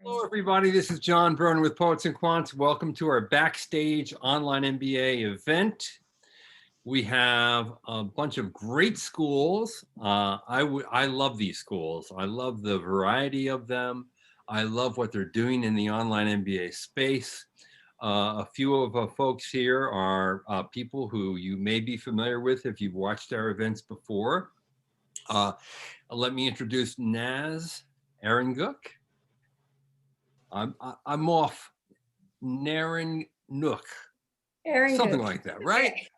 Hello, everybody. This is John Byrne with Poets&Quants. Welcome to our Backstage Online MBA event. We have a bunch of great schools. I love these schools. I love the variety of them. I love what they're doing in the online MBA space. A few of the folks here are people who you may be familiar with if you've watched our events before. Let me introduce Naz Aranguk. I'm off Naren Nook, something like that, right? Okay.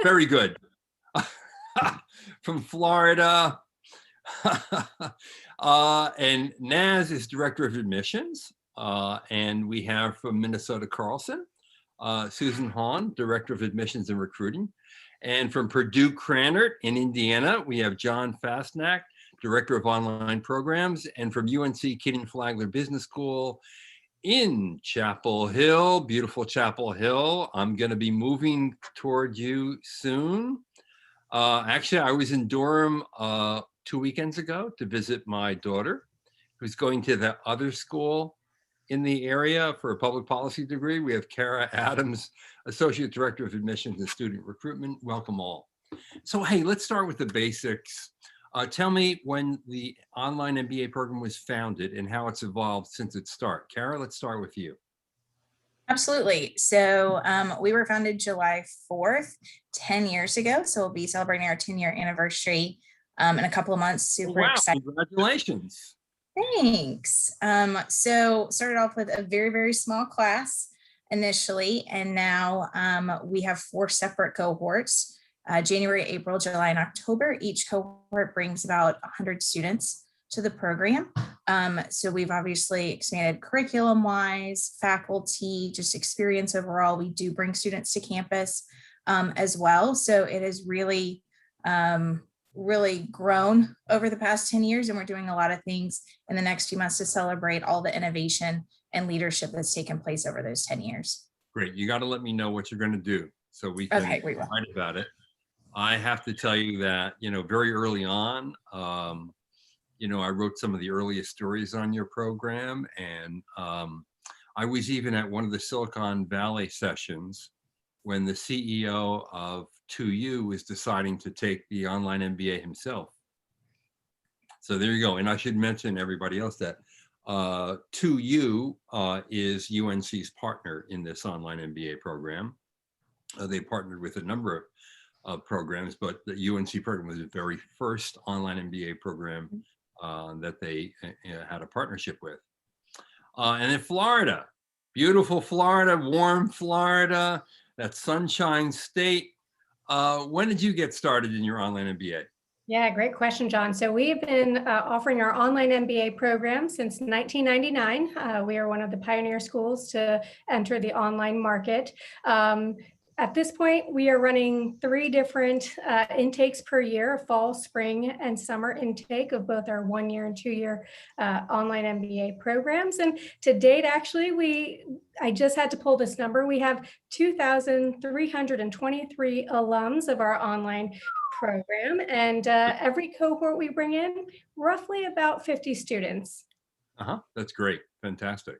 Very good. From Florida. And Naz is Director of Admissions. And we have from Minnesota, Carlson, Susan Hahn, Director of Admissions and Recruiting. And from Purdue, Krannert in Indiana, we have John Fastnack, Director of Online Programs, and from UNC Kenan-Flager Business School in Chapel Hill, beautiful Chapel Hill. I'm going to be moving toward you soon. Actually, I was in Durham 2 weekends ago to visit my daughter, who's going to the other school in the area for a public policy degree. We have Kara Adams, Associate Director of Admissions and Student Recruitment. Welcome all. So, hey, let's start with the basics. Tell me when the online MBA program was founded and how it's evolved since its start. Kara, let's start with you. Absolutely. So we were founded July 4th, 10 years ago. So we'll be celebrating our 10-year anniversary in a couple of months. Super excited. Congratulations. Thanks. So started off with a very, very small class initially, and now we have 4 separate cohorts. January, April, July, and October. Each cohort brings about 100 students to the program. So we've obviously expanded curriculum-wise, faculty, just experience overall. We do bring students to campus as well. So it has really, really grown over the past 10 years, and we're doing a lot of things in the next few months to celebrate all the innovation and leadership that's taken place over those 10 years. Great. You got to let me know what you're going to do so we can write about it. I have to tell you that, very early on, I wrote some of the earliest stories on your program, and I was even at one of the Silicon Valley sessions when the CEO of 2U was deciding to take the online MBA himself. So there you go. And I should mention everybody else that 2U is UNC's partner in this online MBA program. They partnered with a number of programs, but the UNC program was the very first online MBA program that they had a partnership with. And then Florida, beautiful Florida, warm Florida, that sunshine state. When did you get started in your online MBA? Yeah, great question, John. So we've been offering our online MBA program since 1999. We are one of the pioneer schools to enter the online market. At this point, we are running 3 different intakes per year, fall, spring, and summer intake of both our 1-year and 2-year online MBA programs. And to date, actually, I just had to pull this number. We have 2,323 alums of our online program. And every cohort we bring in, roughly about 50 students. That's great. Fantastic.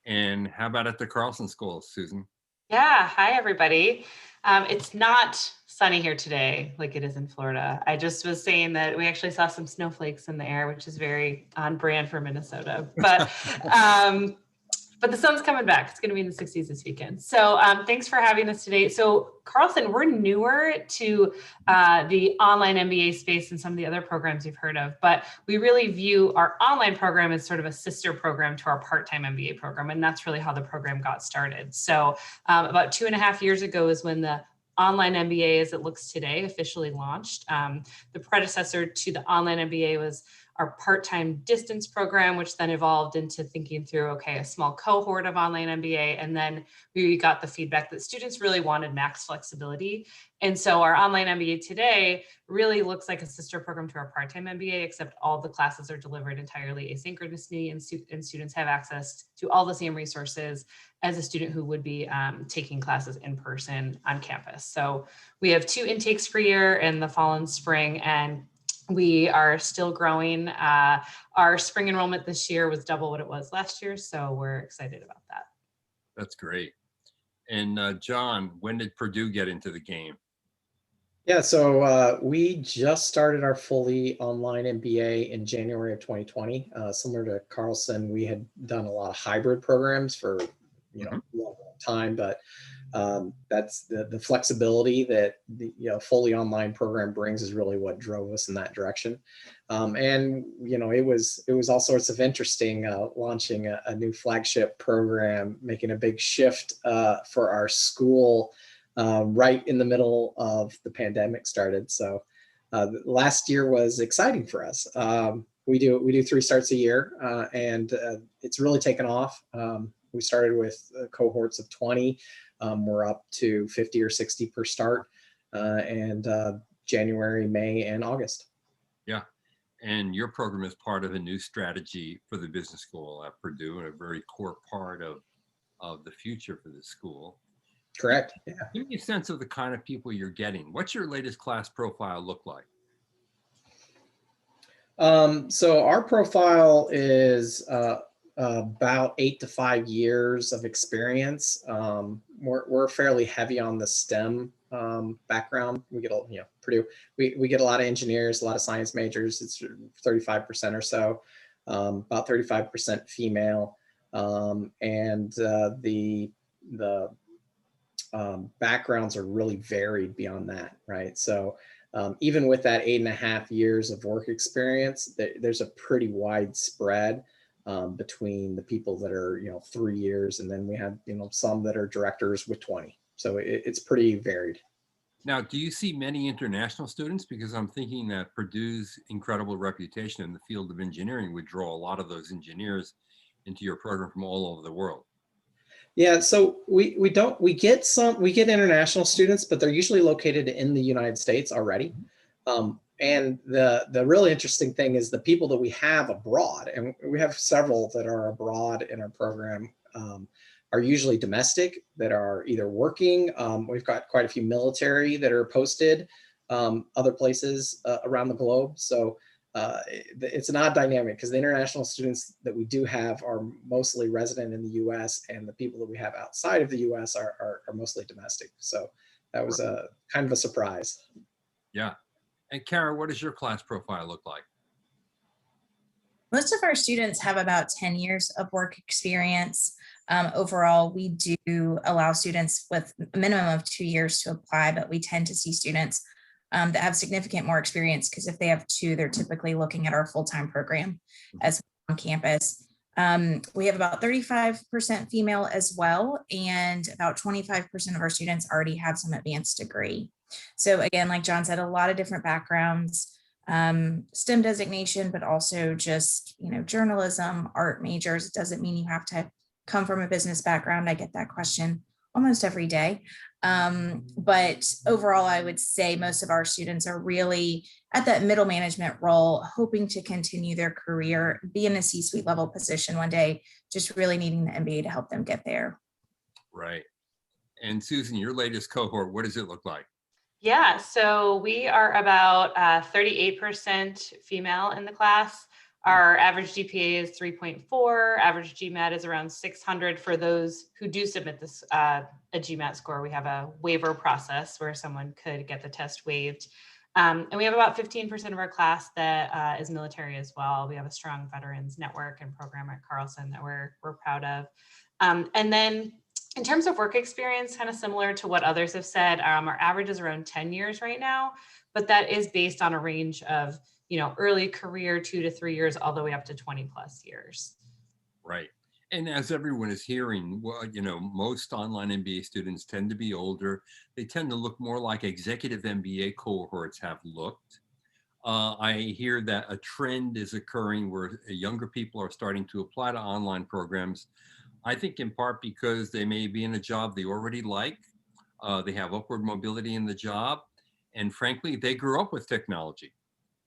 And how about at the Carlson School, Susan? Yeah, hi everybody. It's not sunny here today like it is in Florida. I just was saying that we actually saw some snowflakes in the air, which is very on brand for Minnesota. But the sun's coming back. It's going to be in the 60s this weekend. So thanks for having us today. So Carlson, we're newer to the online MBA space and some of the other programs you've heard of, but we really view our online program as sort of a sister program to our part-time MBA program. And that's really how the program got started. So about 2.5 years ago is when the Online MBA, as it looks today, officially launched. The predecessor to the Online MBA was our part-time distance program, which then evolved into thinking through, okay, a small cohort of online MBA. And then we got the feedback that students really wanted max flexibility. And so our online MBA today really looks like a sister program to our part-time MBA, except all the classes are delivered entirely asynchronously, and students have access to all the same resources as a student who would be taking classes in person on campus. So we have 2 intakes per year in the fall and spring, and we are still growing. Our spring enrollment this year was double what it was last year, so we're excited about that. That's great. And John, when did Purdue get into the game? Yeah, so we just started our fully online MBA in January of 2020. Similar to Carlson, we had done a lot of hybrid programs for a long time, but that's the flexibility that the fully online program brings is really what drove us in that direction. And it was all sorts of interesting, launching a new flagship program, making a big shift for our school right in the middle of the pandemic started. So last year was exciting for us. We do 3 starts a year, and it's really taken off. We started with cohorts of 20. We're up to 50 or 60 per start, and January, May, and August. Yeah. And your program is part of a new strategy for the business school at Purdue, and a very core part of the future for the school. Correct. Yeah. Give me a sense of the kind of people you're getting. What's your latest class profile look like? So our profile is about 8 to 5 years of experience. We're fairly heavy on the STEM background. We get Purdue. We get a lot of engineers, a lot of science majors. It's 35% or so, about 35% female, and the backgrounds are really varied beyond that, right? So even with that 8.5 years of work experience, there's a pretty wide spread between the people that are 3 years, and then we have some that are directors with 20. So it's pretty varied. Now, do you see many international students? Because I'm thinking that Purdue's incredible reputation in the field of engineering would draw a lot of those engineers into your program from all over the world. Yeah, so we get international students, but they're usually located in the United States already. And the really interesting thing is the people that we have abroad, and we have several that are abroad in our program, are usually domestic, that are either working. We've got quite a few military that are posted other places around the globe. So it's an odd dynamic, because the international students that we do have are mostly resident in the US, and the people that we have outside of the US are mostly domestic. So that was a kind of a surprise. Yeah. And Kara, what does your class profile look like? Most of our students have about 10 years of work experience. Overall, we do allow students with a minimum of 2 years to apply, but we tend to see students that have significant more experience, because if they have 2, they're typically looking at our full-time program as on campus. We have about 35% female as well, and about 25% of our students already have some advanced degree. So again, like John said, a lot of different backgrounds, STEM designation, but also just, journalism, art majors. It doesn't mean you have to come from a business background. I get that question almost every day. But overall, I would say most of our students are really at that middle management role, hoping to continue their career, be in a C-suite level position one day, just really needing the MBA to help them get there. Right. And Susan, your latest cohort, what does it look like? Yeah, so we are about 38% female in the class. Our average GPA is 3.4. Average GMAT is around 600 for those who do submit this a GMAT score. We have a waiver process where someone could get the test waived. And we have about 15% of our class that is military as well. We have a strong veterans network and program at Carlson that we're proud of. And then in terms of work experience, kind of similar to what others have said, our average is around 10 years right now, but that is based on a range of, early career 2 to 3 years, all the way up to 20 plus years. Right. And as everyone is hearing, well, most online MBA students tend to be older. They tend to look more like executive MBA cohorts have looked. I hear that a trend is occurring where younger people are starting to apply to online programs. I think in part because they may be in a job they already like. They have upward mobility in the job. And frankly, they grew up with technology.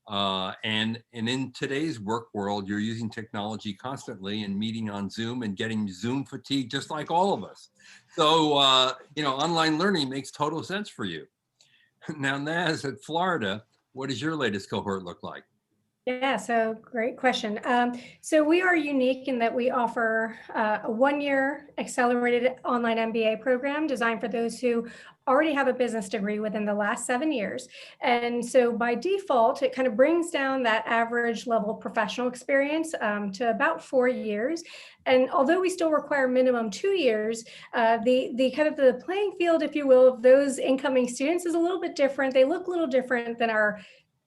And in today's work world, you're using technology constantly and meeting on Zoom and getting Zoom fatigue, just like all of us. So, online learning makes total sense for you. Now, Naz, at Florida, what does your latest cohort look like? Yeah, so great question. So we are unique in that we offer a one-year accelerated online MBA program designed for those who already have a business degree within the last 7 years. And so by default, it kind of brings down that average level professional experience to about 4 years. And although we still require minimum 2 years, the kind of the playing field, if you will, of those incoming students is a little bit different. They look a little different than our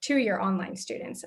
2-year online students.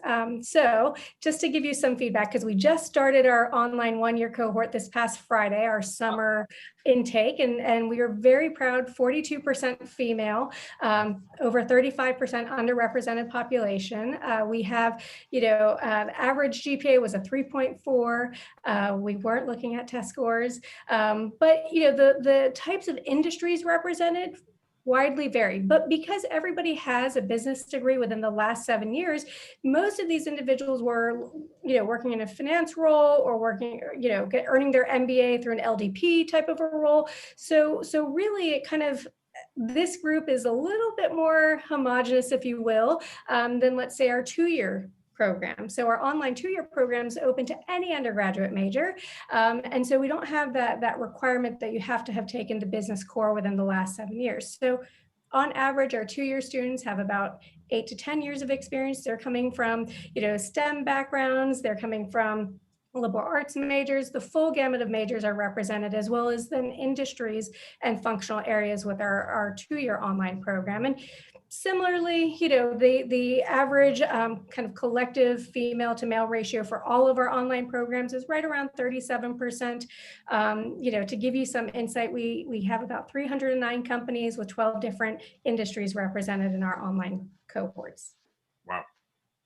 So just to give you some feedback, because we just started our online 1-year cohort this past Friday, our summer intake, and we are very proud, 42% female, over 35% underrepresented population. We have, average GPA was a 3.4. We weren't looking at test scores, but the types of industries represented widely vary. But because everybody has a business degree within the last 7 years, most of these individuals were, working in a finance role or working, earning their MBA through an LDP type of a role. So really it kind of, this group is a little bit more homogenous, if you will, than let's say our 2-year program. So our online 2-year program is open to any undergraduate major. And so we don't have that requirement that you have to have taken the business core within the last 7 years. So on average, our 2-year students have about 8 to 10 years of experience. They're coming from, STEM backgrounds. They're coming from liberal arts majors. The full gamut of majors are represented, as well as then industries and functional areas with our 2-year online program. And similarly, the average kind of collective female to male ratio for all of our online programs is right around 37%. To give you some insight, we have about 309 companies with 12 different industries represented in our online cohorts. Wow,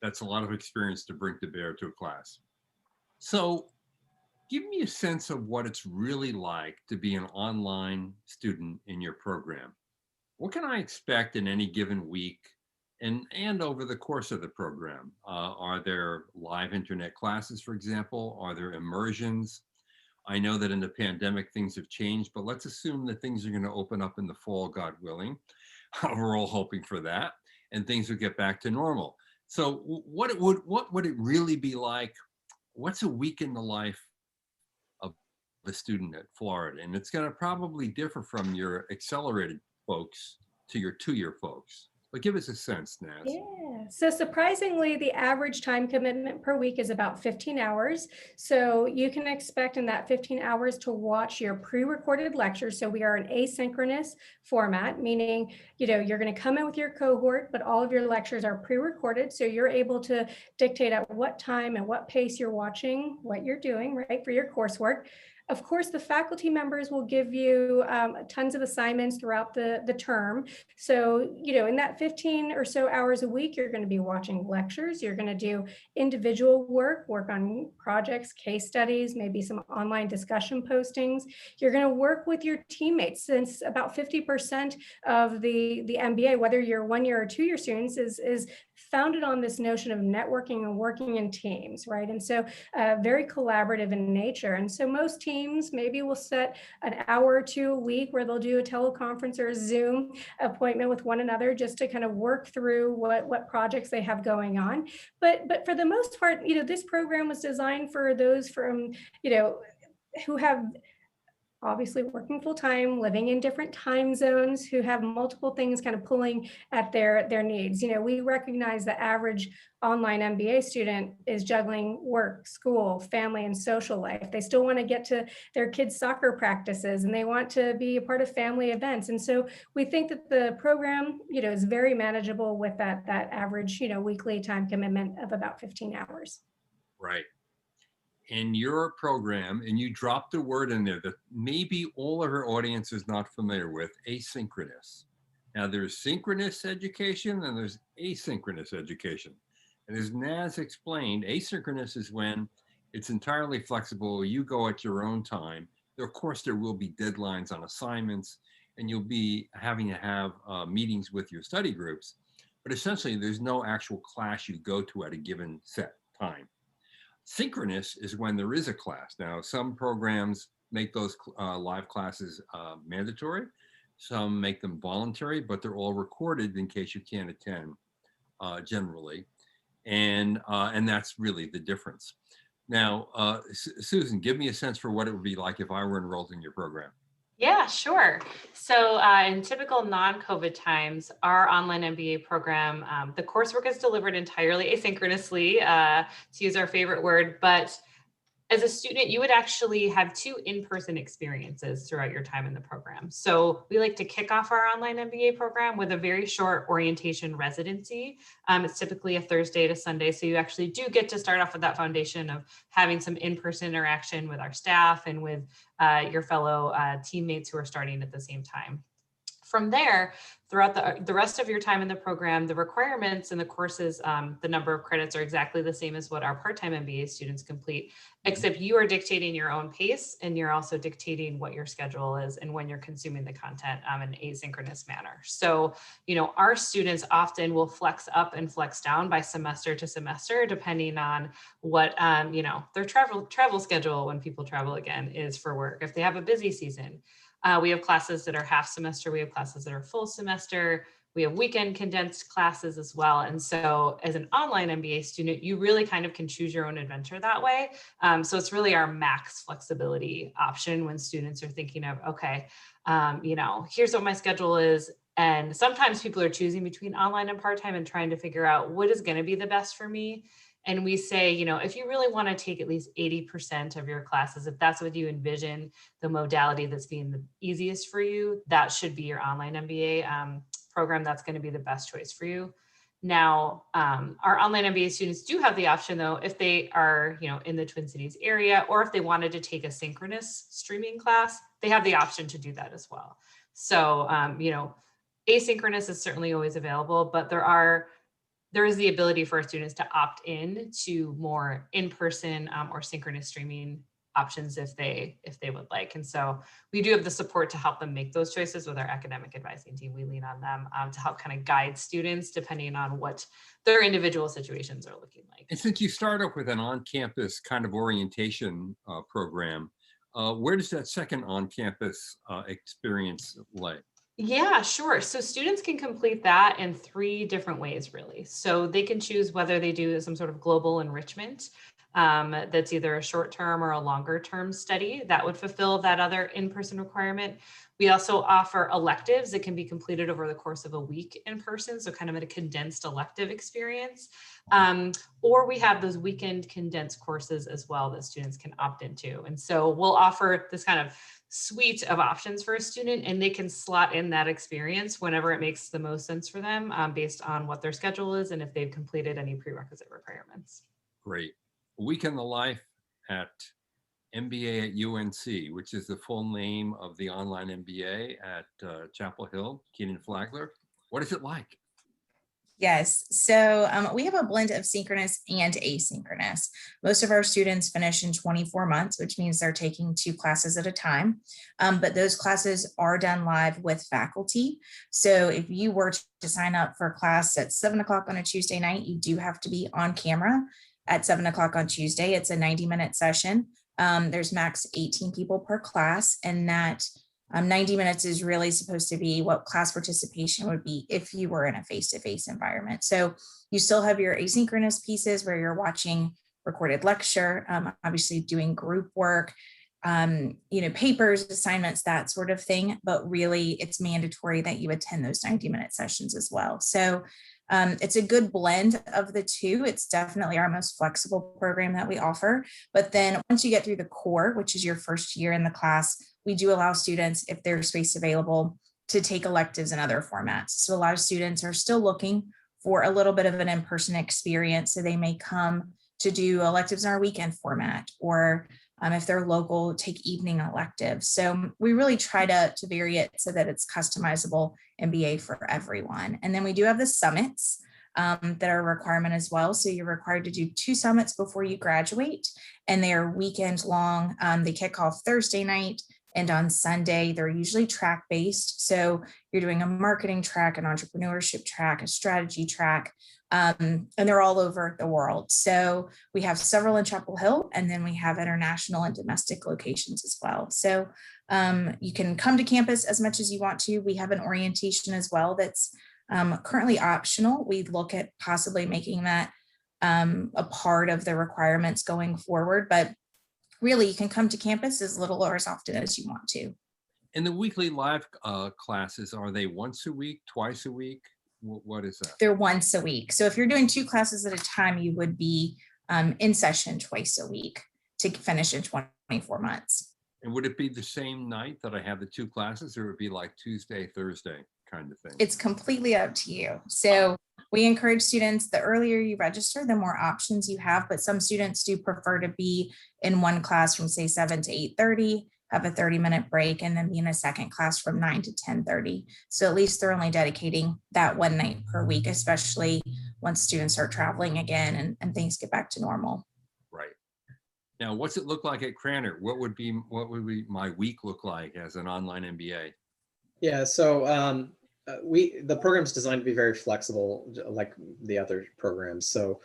that's a lot of experience to bring to bear to a class. So give me a sense of what it's really like to be an online student in your program. What can I expect in any given week and over the course of the program? Are there live internet classes, for example? Are there immersions? I know that in the pandemic, things have changed, but let's assume that things are going to open up in the fall, God willing. We're all hoping for that, and things will get back to normal. So what would it really be like? What's a week in the life of a student at Florida? And it's going to probably differ from your accelerated folks to your 2-year folks. But give us a sense, Naz. Yeah, so surprisingly, the average time commitment per week is about 15 hours. So you can expect in that 15 hours to watch your pre-recorded lectures. So we are an asynchronous format, meaning, you're going to come in with your cohort, but all of your lectures are pre-recorded. So you're able to dictate at what time and what pace you're watching, what you're doing, right, for your coursework. Of course, the faculty members will give you tons of assignments throughout the term. So, in that 15 or so hours a week, you're going to be watching lectures. You're going to do individual work on projects, case studies, maybe some online discussion postings. You're going to work with your teammates, since about 50% of the MBA, whether you're 1-year or 2-year students, is founded on this notion of networking and working in teams, right? And so very collaborative in nature. And so most teams maybe will set an hour or 2 a week where they'll do a teleconference or a Zoom appointment with one another just to kind of work through what projects they have going on. But for the most part, this program was designed for those from, who have obviously working full time, living in different time zones, who have multiple things kind of pulling at their needs. We recognize the average online MBA student is juggling work, school, family, and social life. They still want to get to their kids' soccer practices, and they want to be a part of family events. And so we think that the program, is very manageable with that average, weekly time commitment of about 15 hours. Right. In your program, and you dropped a word in there that maybe all of our audience is not familiar with, asynchronous. Now there's synchronous education and there's asynchronous education. And as Naz explained, asynchronous is when it's entirely flexible. You go at your own time. Of course, there will be deadlines on assignments, and you'll be having to have meetings with your study groups. But essentially, there's no actual class you go to at a given set time. Synchronous is when there is a class. Now, some programs make those live classes mandatory. Some make them voluntary, but they're all recorded in case you can't attend generally. And that's really the difference. Now, Susan, give me a sense for what it would be like if I were enrolled in your program. Yeah, sure. So in typical non-COVID times, our online MBA program, the coursework is delivered entirely asynchronously, to use our favorite word, but as a student, you would actually have 2 in-person experiences throughout your time in the program. So we like to kick off our online MBA program with a very short orientation residency. It's typically a Thursday to Sunday. So you actually do get to start off with that foundation of having some in-person interaction with our staff and with your fellow teammates who are starting at the same time. From there, throughout the rest of your time in the program, the requirements and the courses, the number of credits are exactly the same as what our part-time MBA students complete, except you are dictating your own pace and you're also dictating what your schedule is and when you're consuming the content in an asynchronous manner. So, you know, our students often will flex up and flex down by semester to semester, depending on what, you know, their travel schedule when people travel again is for work. If they have a busy season, we have classes that are half semester. We have classes that are full semester. We have weekend condensed classes as well. And so as an online MBA student, you really kind of can choose your own adventure that way. So it's really our max flexibility option when students are thinking of, okay, you know, here's what my schedule is. And sometimes people are choosing between online and part-time and trying to figure out what is going to be the best for me. And we say, you know, if you really want to take at least 80% of your classes, if that's what you envision, the modality that's being the easiest for you, that should be your online MBA program. That's going to be the best choice for you. Now, our online MBA students do have the option, though, if they are, you know, in the Twin Cities area, or if they wanted to take a synchronous streaming class, they have the option to do that as well. So, you know, asynchronous is certainly always available, but there is the ability for our students to opt in to more in-person or synchronous streaming options if they would like. And so we do have the support to help them make those choices with our academic advising team. We lean on them to help kind of guide students depending on what their individual situations are looking like. And since you start off with an on-campus kind of orientation program, where does that second on-campus experience lay? Yeah, sure. So students can complete that in 3 different ways, really. So they can choose whether they do some sort of global enrichment that's either a short-term or a longer-term study that would fulfill that other in-person requirement. We also offer electives that can be completed over the course of a week in person, so kind of a condensed elective experience. Or we have those weekend condensed courses as well that students can opt into. And so we'll offer this kind of suite of options for a student, and they can slot in that experience whenever it makes the most sense for them based on what their schedule is and if they've completed any prerequisite requirements. Great. A Week in the Life at MBA at UNC, which is the full name of the online MBA at Chapel Hill, Kenan-Flager. What is it like? Yes, so we have a blend of synchronous and asynchronous. Most of our students finish in 24 months, which means they're taking 2 classes at a time. But those classes are done live with faculty. So if you were to sign up for a class at 7 o'clock on a Tuesday night, you do have to be on camera at 7 o'clock on Tuesday. It's a 90-minute session. There's max 18 people per class, and that 90 minutes is really supposed to be what class participation would be if you were in a face-to-face environment. So you still have your asynchronous pieces where you're watching recorded lecture, obviously doing group work, you know, papers, assignments, that sort of thing, but really it's mandatory that you attend those 90-minute sessions as well. So it's a good blend of the 2. It's definitely our most flexible program that we offer. But then once you get through the core, which is your first year in the class, we do allow students, if there's space available, to take electives in other formats. So a lot of students are still looking for a little bit of an in-person experience. So they may come to do electives in our weekend format, or if they're local, take evening electives. So we really try to vary it so that it's customizable MBA for everyone. And then we do have the summits that are a requirement as well. So you're required to do 2 summits before you graduate, and they are weekend long. They kick off Thursday night, and on Sunday, they're usually track based. So you're doing a marketing track, an entrepreneurship track, a strategy track, and they're all over the world. So we have several in Chapel Hill, and then we have international and domestic locations as well. So you can come to campus as much as you want to. We have an orientation as well that's Currently optional. We look at possibly making that a part of the requirements going forward, but really you can come to campus as little or as often as you want to. And the weekly live classes, are they once a week, twice a week? What is that? They're once a week. So if you're doing 2 classes at a time, you would be in session twice a week to finish in 24 months. And would it be the same night that I have the 2 classes, or would it be like Tuesday, Thursday kind of thing? It's completely up to you. So we encourage students, the earlier you register, the more options you have, but some students do prefer to be in one class from say 7 to 8:30, have a 30-minute break, and then be in a second class from 9 to 10:30. So at least they're only dedicating that one night per week, especially once students start traveling again and things get back to normal. Right. Now, what's it look like at Krannert? What would my week look like as an online MBA? Yeah, so the program's designed to be very flexible, like the other programs. So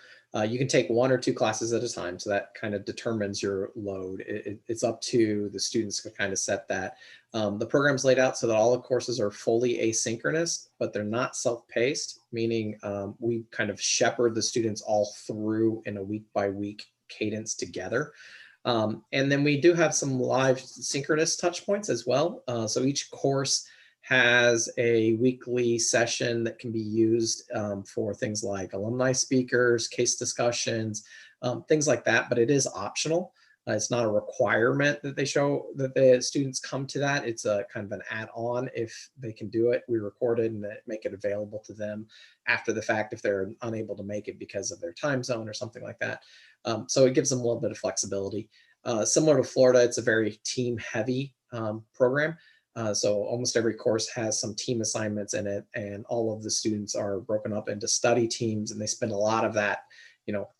you can take 1 or 2 classes at a time. So that kind of determines your load. It's up to the students to kind of set that. The program's laid out so that all the courses are fully asynchronous, but they're not self-paced, meaning we kind of shepherd the students all through in a week-by-week cadence together. And then we do have some live synchronous touch points as well. So each course has a weekly session that can be used for things like alumni speakers, case discussions, things like that, but it is optional. It's not a requirement that the students come to that. It's a kind of an add-on if they can do it. We record it and make it available to them after the fact if they're unable to make it because of their time zone or something like that. So it gives them a little bit of flexibility. Similar to Florida, it's a very team-heavy program. So almost every course has some team assignments in it, and all of the students are broken up into study teams, and they spend a lot of that,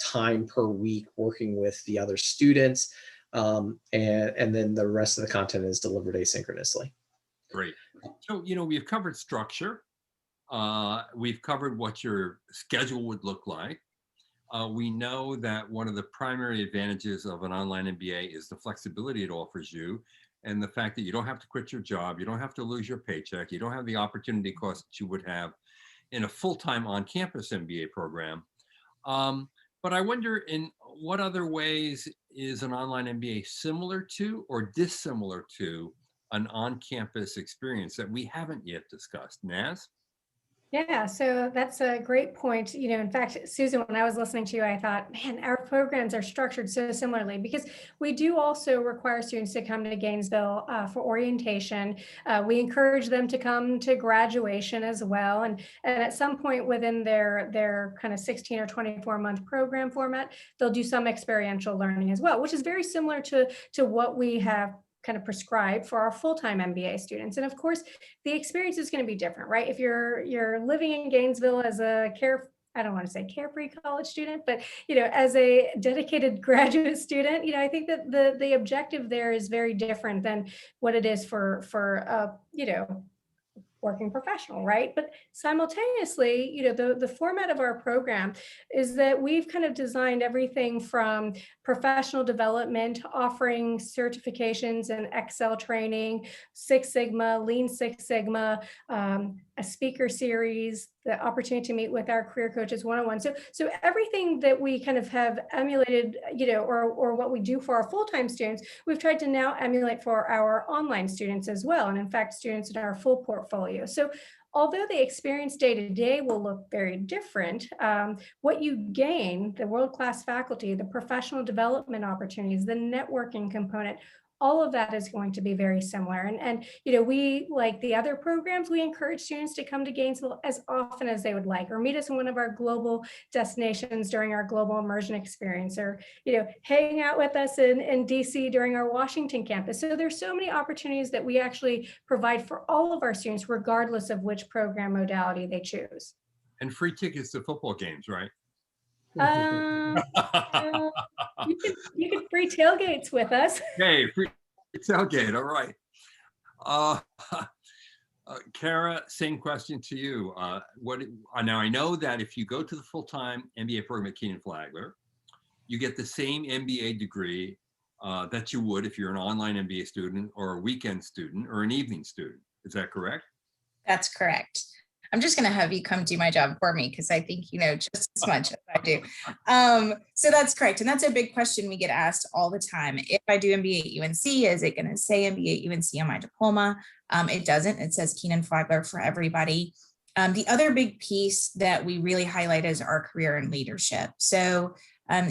time per week working with the other students. And then the rest of the content is delivered asynchronously. Great. So, we've covered structure. We've covered what your schedule would look like. We know that one of the primary advantages of an online MBA is the flexibility it offers you, and the fact that you don't have to quit your job, you don't have to lose your paycheck, you don't have the opportunity cost that you would have in a full-time on-campus MBA program. But I wonder, in what other ways is an online MBA similar to or dissimilar to an on-campus experience that we haven't yet discussed? Naz? Yeah, so that's a great point. In fact, Susan, when I was listening to you, I thought, man, our programs are structured so similarly because we do also require students to come to Gainesville for orientation. We encourage them to come to graduation as well. And at some point within their kind of 16 or 24-month program format, they'll do some experiential learning as well, which is very similar to what we have kind of prescribed for our full-time MBA students. And of course, the experience is going to be different, right? If you're living in Gainesville as a I don't want to say carefree college student, but as a dedicated graduate student, I think that the objective there is very different than what it is for working professional, right? But simultaneously, the format of our program is that we've kind of designed everything from professional development, offering certifications in Excel training, Six Sigma, Lean Six Sigma, a speaker series, the opportunity to meet with our career coaches one-on-one. So everything that we kind of have emulated, or what we do for our full-time students, we've tried to now emulate for our online students as well. And in fact, students in our full portfolio. So although the experience day-to-day will look very different, what you gain, the world-class faculty, the professional development opportunities, the networking component, all of that is going to be very similar. And we, like the other programs, we encourage students to come to Gainesville as often as they would like, or meet us in one of our global destinations during our global immersion experience, or hang out with us in DC during our Washington campus. So there's so many opportunities that we actually provide for all of our students, regardless of which program modality they choose. And free tickets to football games, right? You can free tailgates with us. Hey, free tailgate. All right. Kara, same question to you. Now I know that if you go to the full-time MBA program at Kenan-Flager, you get the same MBA degree that you would if you're an online MBA student or a weekend student or an evening student. Is that correct? That's correct. I'm just going to have you come do my job for me because I think you know just as much as I do. So that's correct. And that's a big question we get asked all the time. If I do MBA at UNC, is it going to say MBA at UNC on my diploma? It doesn't. It says Kenan-Flager for everybody. The other big piece that we really highlight is our career and leadership. So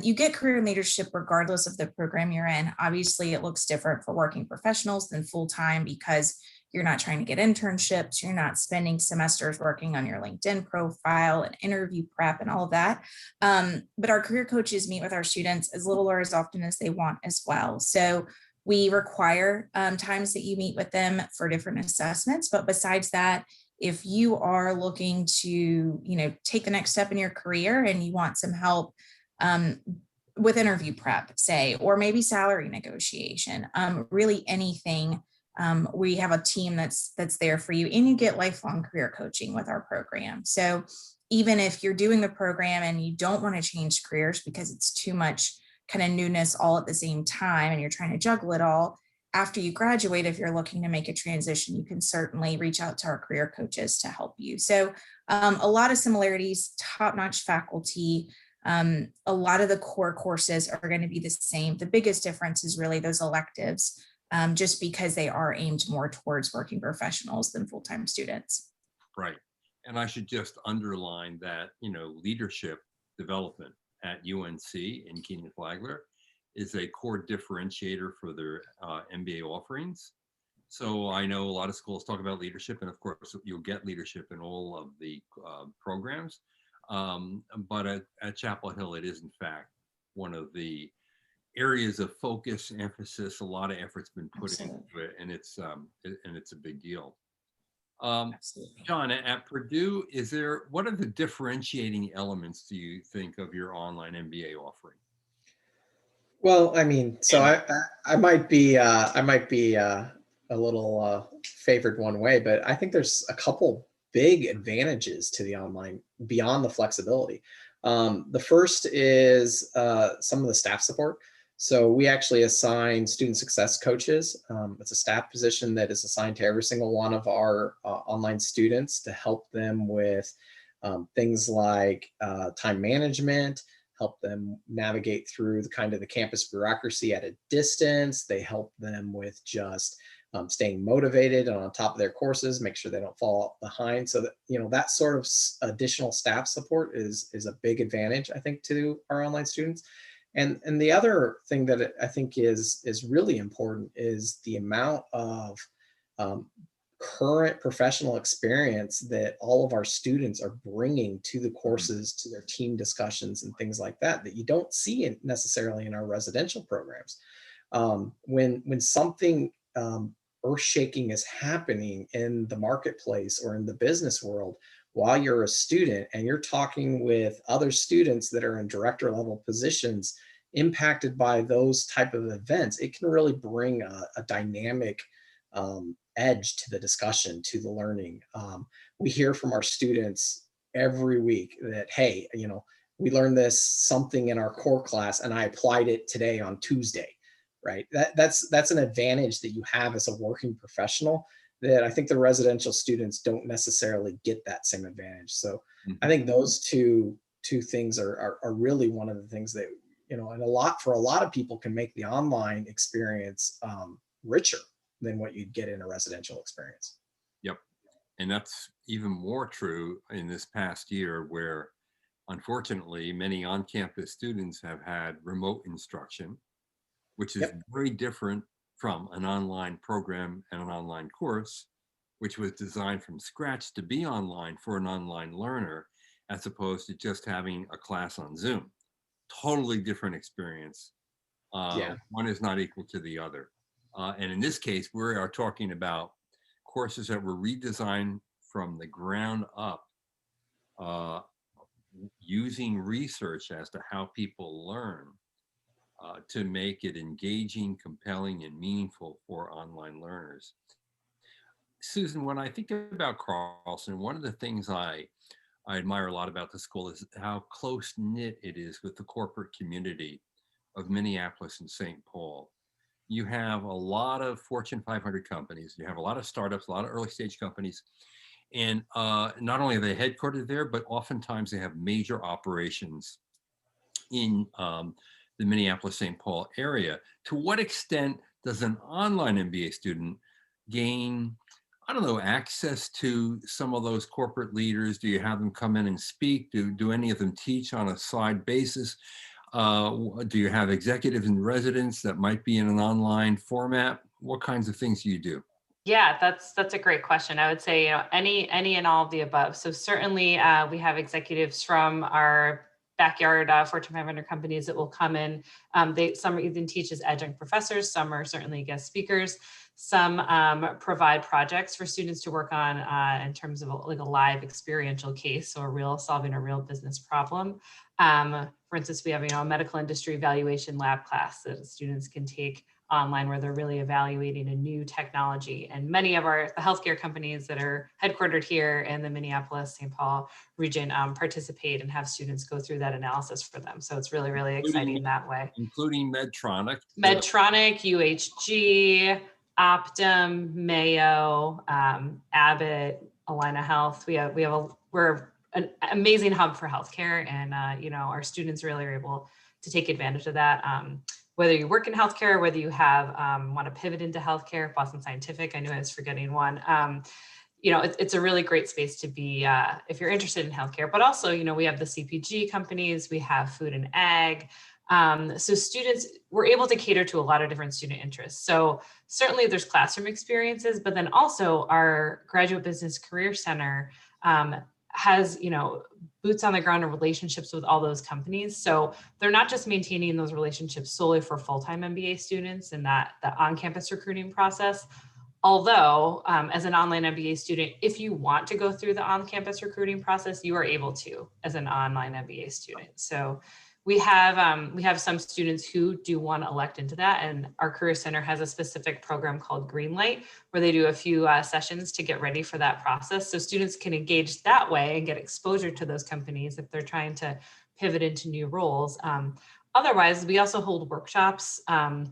you get career and leadership regardless of the program you're in. Obviously, it looks different for working professionals than full-time because you're not trying to get internships, you're not spending semesters working on your LinkedIn profile and interview prep and all of that. But our career coaches meet with our students as little or as often as they want as well. So we require times that you meet with them for different assessments. But besides that, if you are looking to, take the next step in your career and you want some help with interview prep, say, or maybe salary negotiation, really anything, we have a team that's there for you, and you get lifelong career coaching with our program. So even if you're doing the program and you don't want to change careers because it's too much kind of newness all at the same time and you're trying to juggle it all, after you graduate, if you're looking to make a transition, you can certainly reach out to our career coaches to help you. So a lot of similarities, top-notch faculty. A lot of the core courses are going to be the same. The biggest difference is really those electives, just because they are aimed more towards working professionals than full-time students. Right. And I should just underline that, leadership development at UNC in Kenan-Flager is a core differentiator for their MBA offerings. So I know a lot of schools talk about leadership, and of course you'll get leadership in all of the programs. But at Chapel Hill, it is in fact one of the areas of focus, emphasis. A lot of effort's been put into it, and it's a big deal. John, at Purdue, what are the differentiating elements, do you think, of your online MBA offering? Well, I mean, so I might be a little favored one way, but I think there's a couple big advantages to the online beyond the flexibility. The first is some of the staff support. So we actually assign student success coaches. It's a staff position that is assigned to every single one of our online students to help them with things like time management, help them navigate through the campus bureaucracy at a distance. They help them with just staying motivated and on top of their courses, make sure they don't fall behind. So that, that sort of additional staff support is a big advantage, I think, to our online students. And the other thing that I think is really important is the amount of current professional experience that all of our students are bringing to the courses, to their team discussions and things like that you don't see necessarily in our residential programs. When something earth-shaking is happening in the marketplace or in the business world while you're a student and you're talking with other students that are in director level positions impacted by those type of events, it can really bring a dynamic edge to the discussion, to the learning. We hear from our students every week that, hey, we learned something in our core class and I applied it today on Tuesday, right? That's an advantage that you have as a working professional that I think the residential students don't necessarily get that same advantage. So I think those two things are really one of the things that, and for a lot of people can make the online experience richer than what you'd get in a residential experience. Yep. And that's even more true in this past year where, unfortunately, many on-campus students have had remote instruction, which is very different from an online program and an online course, which was designed from scratch to be online for an online learner, as opposed to just having a class on Zoom. Totally different experience. One is not equal to the other. And in this case, we are talking about courses that were redesigned from the ground up, using research as to how people learn to make it engaging, compelling, and meaningful for online learners. Susan, when I think about Carlson, one of the things I admire a lot about the school is how close-knit it is with the corporate community of Minneapolis and St. Paul. You have a lot of Fortune 500 companies, you have a lot of startups, a lot of early stage companies, And not only are they headquartered there, but oftentimes they have major operations in the Minneapolis-St. Paul area. To what extent does an online MBA student gain, I don't know, access to some of those corporate leaders? Do you have them come in and speak? Do any of them teach on a side basis? Do you have executives in residence that might be in an online format? What kinds of things do you do? Yeah, that's a great question. I would say, any and all of the above. So certainly we have executives from our backyard Fortune 500 companies that will come in. Some are even teach as adjunct professors, some are certainly guest speakers. Some provide projects for students to work on in terms of like a live experiential case, so solving a real business problem. For instance, we have a medical industry evaluation lab class that students can take online, where they're really evaluating a new technology. And many of the healthcare companies that are headquartered here in the Minneapolis-St. Paul region participate and have students go through that analysis for them. So it's really, really exciting that way. Including Medtronic. Medtronic, UHG, Optum, Mayo, Abbott, Allina Health. We're an amazing hub for healthcare, and our students really are able to take advantage of that. Whether you work in healthcare, whether you have want to pivot into healthcare, Boston Scientific, I knew I was forgetting one. It's a really great space to be if you're interested in healthcare. But also, we have the CPG companies, we have food and ag. So students, we're able to cater to a lot of different student interests. So certainly there's classroom experiences, but then also our Graduate Business Career Center has, boots on the ground and relationships with all those companies. So they're not just maintaining those relationships solely for full-time MBA students and that on-campus recruiting process. Although, as an online MBA student, if you want to go through the on-campus recruiting process, you are able to as an online MBA student. So we have some students who do want to elect into that, and our Career Center has a specific program called Greenlight, where they do a few sessions to get ready for that process. So students can engage that way and get exposure to those companies if they're trying to pivot into new roles. Otherwise, we also hold workshops and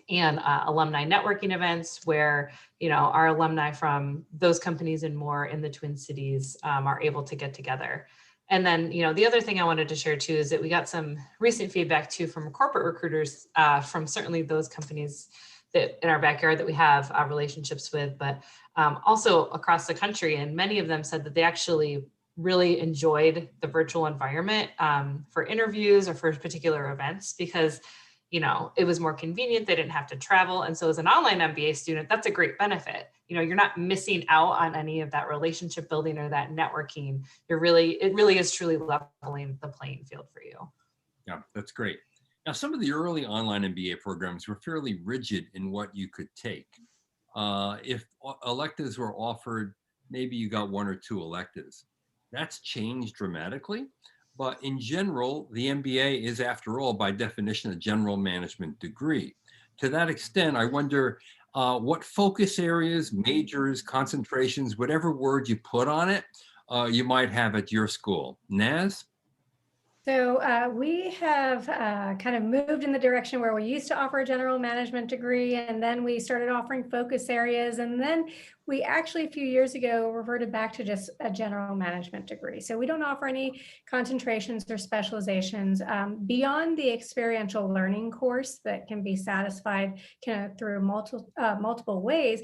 alumni networking events where our alumni from those companies and more in the Twin Cities are able to get together. And then, the other thing I wanted to share too is that we got some recent feedback too from corporate recruiters from certainly those companies that in our backyard that we have relationships with, but also across the country. And many of them said that they actually really enjoyed the virtual environment for interviews or for particular events because it was more convenient. They didn't have to travel. And so as an online MBA student, that's a great benefit. You're not missing out on any of that relationship building or that networking. It really is truly leveling the playing field for you. Yeah, that's great. Now, some of the early online MBA programs were fairly rigid in what you could take. If electives were offered, maybe you got one or two electives. That's changed dramatically. But in general, the MBA is, after all, by definition, a general management degree. To that extent, I wonder what focus areas, majors, concentrations, whatever word you put on it, you might have at your school. Naz? So we have kind of moved in the direction where we used to offer a general management degree, and then we started offering focus areas, and then we actually a few years ago reverted back to just a general management degree. So we don't offer any concentrations or specializations beyond the experiential learning course that can be satisfied kind of through multiple ways.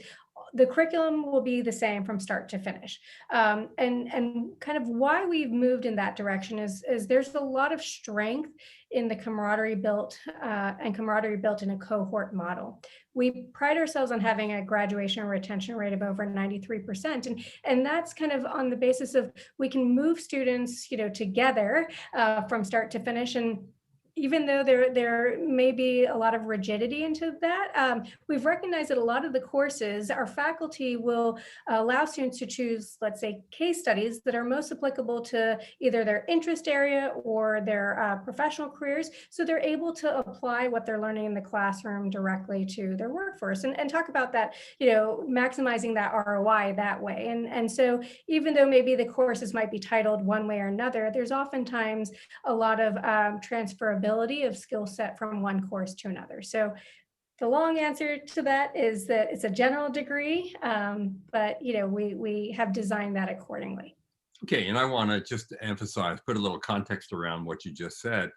The curriculum will be the same from start to finish. And kind of why we've moved in that direction is there's a lot of strength in the camaraderie built in a cohort model. We pride ourselves on having a graduation retention rate of over 93%. And that's kind of on the basis of we can move students, together from start to finish. And even though there may be a lot of rigidity into that, we've recognized that a lot of the courses, our faculty will allow students to choose, let's say, case studies that are most applicable to either their interest area or their professional careers. So they're able to apply what they're learning in the classroom directly to their workforce and talk about that, maximizing that ROI that way. And so even though maybe the courses might be titled one way or another, there's oftentimes a lot of transferability of skill set from one course to another. So the long answer to that is that it's a general degree, but we have designed that accordingly. Okay, and I want to just emphasize, put a little context around what you just said.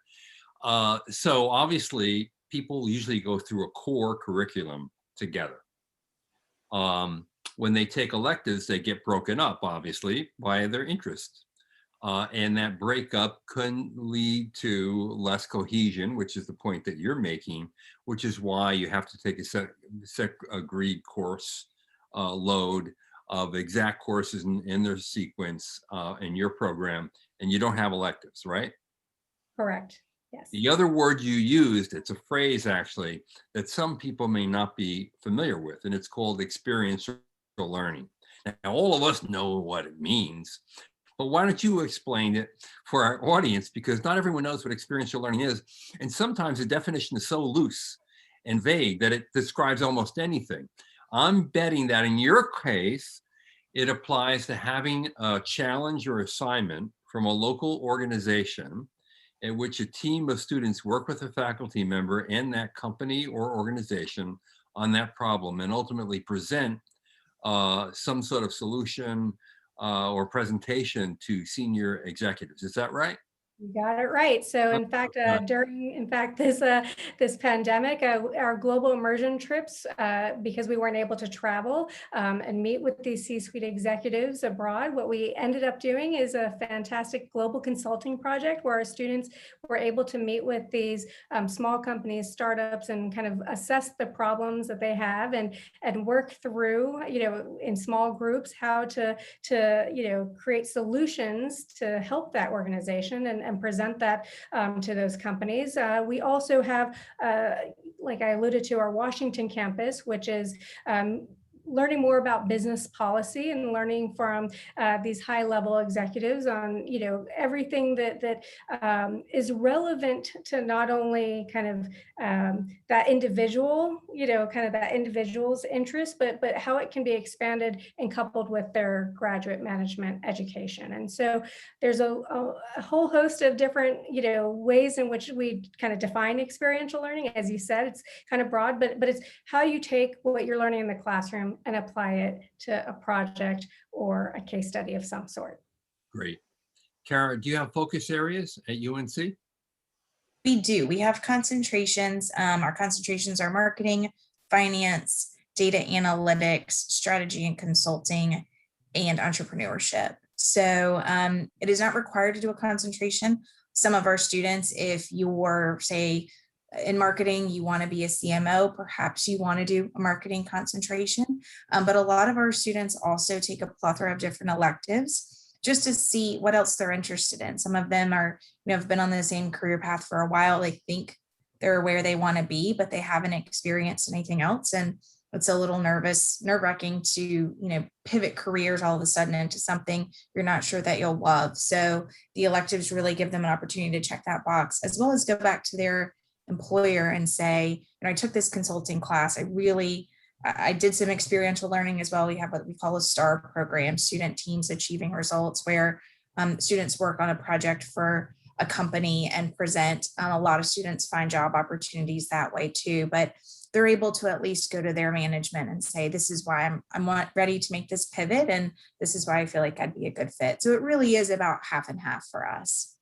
So obviously, people usually go through a core curriculum together. When they take electives, they get broken up, obviously, by their interests. And that breakup can lead to less cohesion, which is the point that you're making, which is why you have to take a set agreed course load of exact courses in their sequence in your program, and you don't have electives, right? Correct. Yes. The other word you used, it's a phrase actually that some people may not be familiar with, and it's called experiential learning. Now, all of us know what it means, but why don't you explain it for our audience? Because not everyone knows what experiential learning is. And sometimes the definition is so loose and vague that it describes almost anything. I'm betting that in your case, it applies to having a challenge or assignment from a local organization in which a team of students work with a faculty member in that company or organization on that problem and ultimately present some sort of solution or presentation to senior executives. Is that right? You got it right. So in fact, this pandemic, our global immersion trips, because we weren't able to travel and meet with these C-suite executives abroad, what we ended up doing is a fantastic global consulting project where our students were able to meet with these small companies, startups, and kind of assess the problems that they have and work through, in small groups, how to create solutions to help that organization and present that to those companies. We also have, like I alluded to, our Washington campus, which is learning more about business policy and learning from these high-level executives on, everything that is relevant to not only kind of that individual, that individual's interest, but how it can be expanded and coupled with their graduate management education. And so there's a whole host of different, ways in which we kind of define experiential learning. As you said, it's kind of broad, but it's how you take what you're learning in the classroom and apply it to a project or a case study of some sort. Great. Kara, do you have focus areas at UNC? We do. We have concentrations. Our concentrations are marketing, finance, data analytics, strategy and consulting, and entrepreneurship. So it is not required to do a concentration. Some of our students, if you're, say, in marketing, you want to be a CMO, perhaps you want to do a marketing concentration. But a lot of our students also take a plethora of different electives just to see what else they're interested in. Some of them are, have been on the same career path for a while. They think they're where they want to be, but they haven't experienced anything else. And it's a little nerve-wracking to, pivot careers all of a sudden into something you're not sure that you'll love. So the electives really give them an opportunity to check that box, as well as go back to their employer and say, I took this consulting class. I did some experiential learning as well. We have what we call a STAR program, student teams achieving results, where students work on a project for a company and present. A lot of students find job opportunities that way too, but they're able to at least go to their management and say, this is why I'm ready to make this pivot. And this is why I feel like I'd be a good fit. So it really is about half and half for us.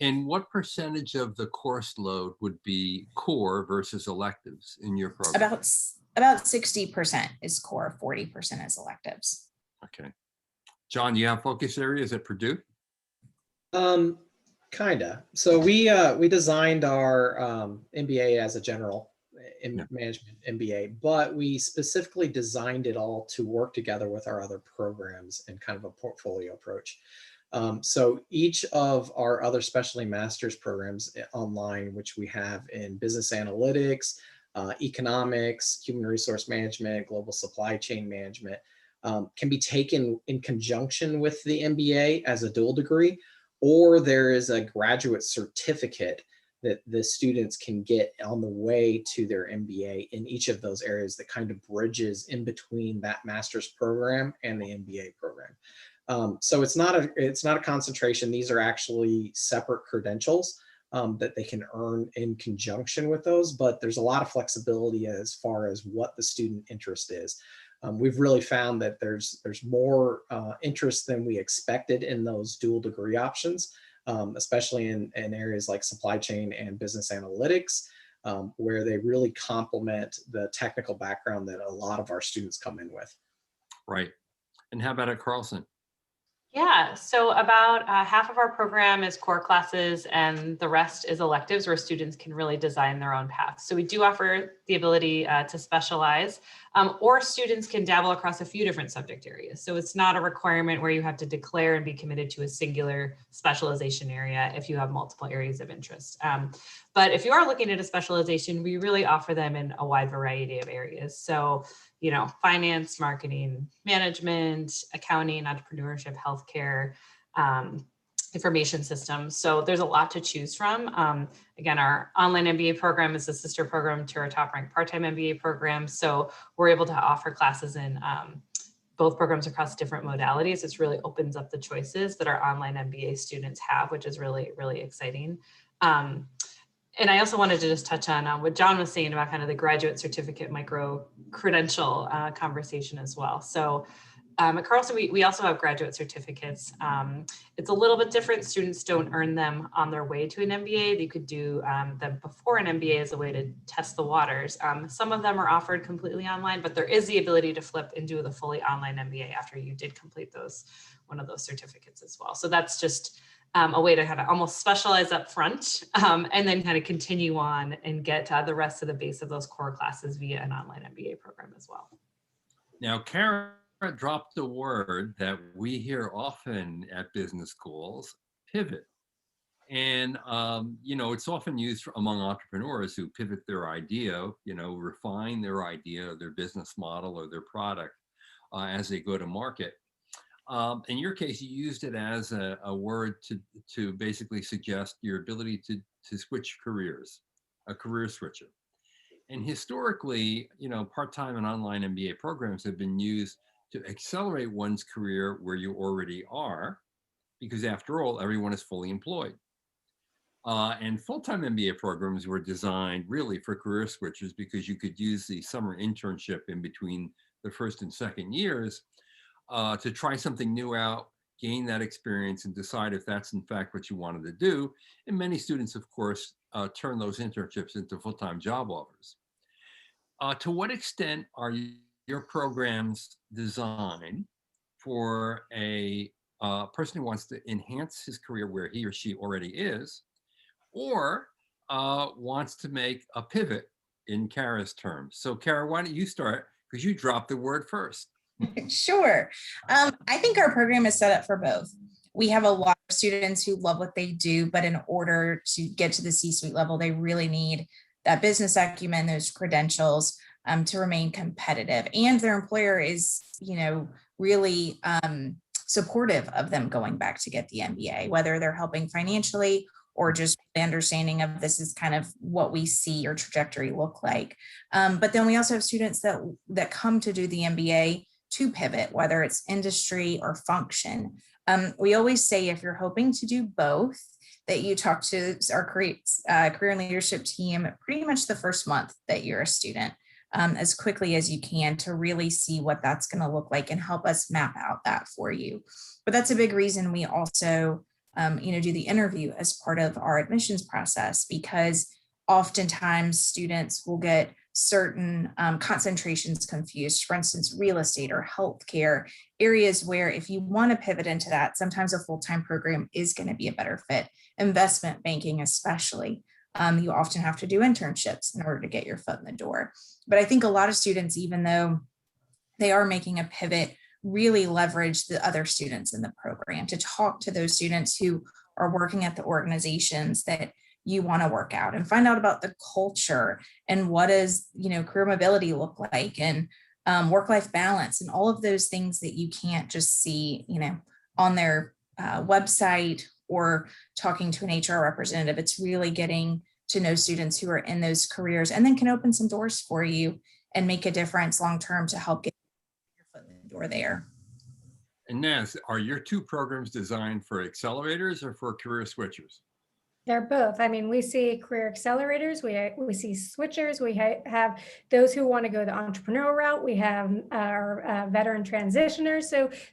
And what percentage of the course load would be core versus electives in your program? About 60% is core, 40% is electives. Okay. John, do you have focus areas at Purdue? Kinda. So we designed our MBA as a general management MBA, but we specifically designed it all to work together with our other programs in kind of a portfolio approach. So each of our other specialty master's programs online, which we have in business analytics, economics, human resource management, global supply chain management, can be taken in conjunction with the MBA as a dual degree, or there is a graduate certificate that the students can get on the way to their MBA in each of those areas that kind of bridges in between that master's program and the MBA program. So it's not a concentration. These are actually separate credentials that they can earn in conjunction with those, but there's a lot of flexibility as far as what the student interest is. We've really found that there's more interest than we expected in those dual degree options, especially in areas like supply chain and business analytics, where they really complement the technical background that a lot of our students come in with. Right. And how about at Carlson? Yeah, so about half of our program is core classes and the rest is electives where students can really design their own paths. So we do offer the ability to specialize, or students can dabble across a few different subject areas. So it's not a requirement where you have to declare and be committed to a singular specialization area if you have multiple areas of interest. But if you are looking at a specialization, we really offer them in a wide variety of areas. So you know, finance, marketing, management, accounting, entrepreneurship, healthcare, information systems. So there's a lot to choose from. Again, our online MBA program is a sister program to our top-ranked part-time MBA program. So we're able to offer classes in both programs across different modalities. This really opens up the choices that our online MBA students have, which is really, really exciting. And I also wanted to just touch on what John was saying about kind of the graduate certificate micro credential conversation as well. So at Carlson, we also have graduate certificates. It's a little bit different. Students don't earn them on their way to an MBA. They could do them before an MBA as a way to test the waters. Some of them are offered completely online, but there is the ability to flip and do the fully online MBA after you did complete one of those certificates as well. So that's just a way to kind of almost specialize up front and then kind of continue on and get the rest of the base of those core classes via an online MBA program as well. Now, Kara dropped a word that we hear often at business schools, pivot. And, you know, it's often used among entrepreneurs who pivot their idea, you know, refine their idea, their business model or their product as they go to market. In your case, you used it as a word to basically suggest your ability to switch careers, a career switcher. And historically, you know, part-time and online MBA programs have been used to accelerate one's career where you already are, because after all, everyone is fully employed. And full-time MBA programs were designed really for career switchers because you could use the summer internship in between the first and second years to try something new out, gain that experience, and decide if that's in fact what you wanted to do. And many students, of course, turn those internships into full-time job offers. To what extent are your programs designed for a person who wants to enhance his career where he or she already is, or wants to make a pivot in Kara's terms? So Kara, why don't you start, because you dropped the word first. Sure. I think our program is set up for both. We have a lot of students who love what they do, but in order to get to the C-suite level, they really need that business acumen, those credentials to remain competitive. And their employer is, you know, really supportive of them going back to get the MBA, whether they're helping financially or just the understanding of this is kind of what we see your trajectory look like. But then we also have students that come to do the MBA to pivot, whether it's industry or function. We always say if you're hoping to do both, that you talk to our career and leadership team pretty much the first month that you're a student, as quickly as you can to really see what that's going to look like and help us map out that for you. But that's a big reason we also you know, do the interview as part of our admissions process, because oftentimes students will get certain concentrations confused. For instance, real estate or healthcare, areas where if you want to pivot into that, sometimes a full-time program is going to be a better fit. Investment banking especially, you often have to do internships in order to get your foot in the door. But I think a lot of students, even though they are making a pivot, really leverage the other students in the program to talk to those students who are working at the organizations that you want to work out and find out about the culture and what does, you know, career mobility look like, and work-life balance, and all of those things that you can't just see, you know, on their website or talking to an HR representative. It's really getting to know students who are in those careers and then can open some doors for you and make a difference long-term to help get your foot in the door there. And Naz, are your two programs designed for accelerators or for career switchers? They're both. I mean, we see career accelerators, we see switchers, we have those who want to go the entrepreneurial route, we have our veteran transitioners.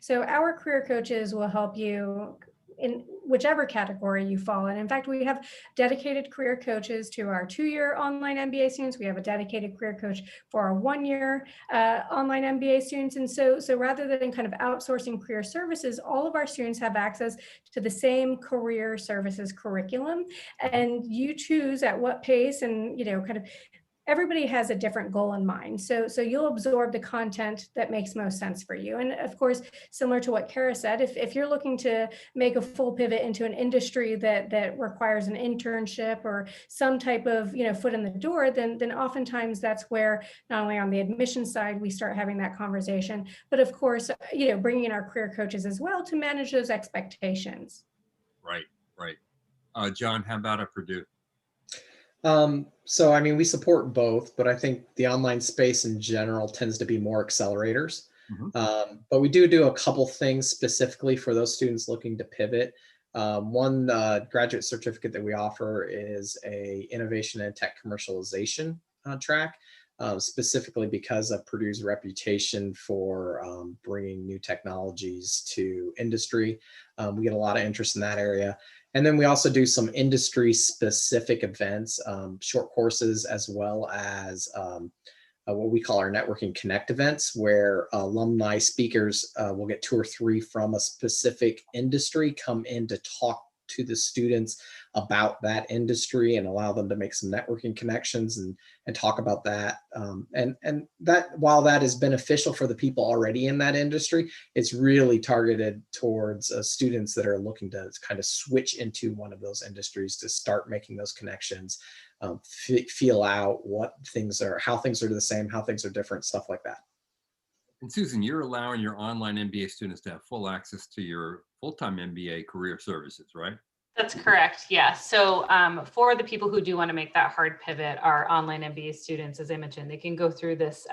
So our career coaches will help you in whichever category you fall in. In fact, we have dedicated career coaches to our 2-year online MBA students. We have a dedicated career coach for our 1-year online MBA students. And so rather than kind of outsourcing career services, all of our students have access to the same career services curriculum, and you choose at what pace, and kind of everybody has a different goal in mind. So you'll absorb the content that makes most sense for you. And of course, similar to what Kara said, if you're looking to make a full pivot into an industry that requires an internship or some type of foot in the door, then oftentimes that's where not only on the admission side we start having that conversation, but of course bringing in our career coaches as well to manage those expectations. Right. John, how about at Purdue? So, I mean, we support both, but I think the online space in general tends to be more accelerators. But we do a couple things specifically for those students looking to pivot. One graduate certificate that we offer is a innovation and tech commercialization track, specifically because of Purdue's reputation for bringing new technologies to industry. We get a lot of interest in that area. And then we also do some industry specific events, short courses, as well as what we call our Networking Connect events, where alumni speakers will get 2 or 3 from a specific industry come in to talk to the students about that industry and allow them to make some networking connections and talk about that. And that, while that is beneficial for the people already in that industry, it's really targeted towards students that are looking to kind of switch into one of those industries to start making those connections, feel out what things are, how things are the same, how things are different, stuff like that. And Susan, you're allowing your online MBA students to have full access to your full-time MBA career services, right? That's correct. Yeah. So for the people who do want to make that hard pivot, our online MBA students, as I mentioned, they can go through this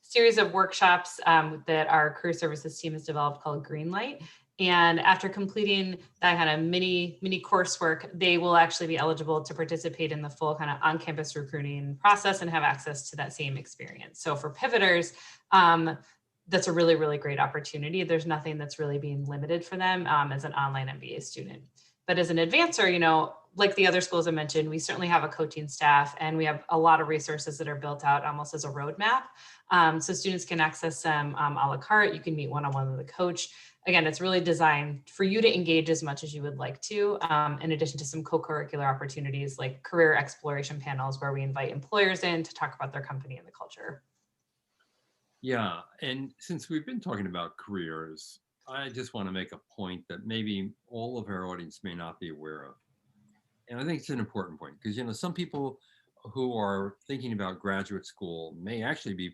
series of workshops that our career services team has developed called Greenlight. And after completing that kind of mini coursework, they will actually be eligible to participate in the full kind of on-campus recruiting process and have access to that same experience. So for pivoters, that's a really, really great opportunity. There's nothing that's really being limited for them as an online MBA student. But as an advancer, like the other schools I mentioned, we certainly have a coaching staff, and we have a lot of resources that are built out almost as a roadmap. So students can access them a la carte. You can meet one-on-one with a coach. Again, it's really designed for you to engage as much as you would like to, in addition to some co-curricular opportunities like career exploration panels where we invite employers in to talk about their company and the culture. Yeah, and since we've been talking about careers, I just want to make a point that maybe all of our audience may not be aware of. And I think it's an important point because, some people who are thinking about graduate school may actually be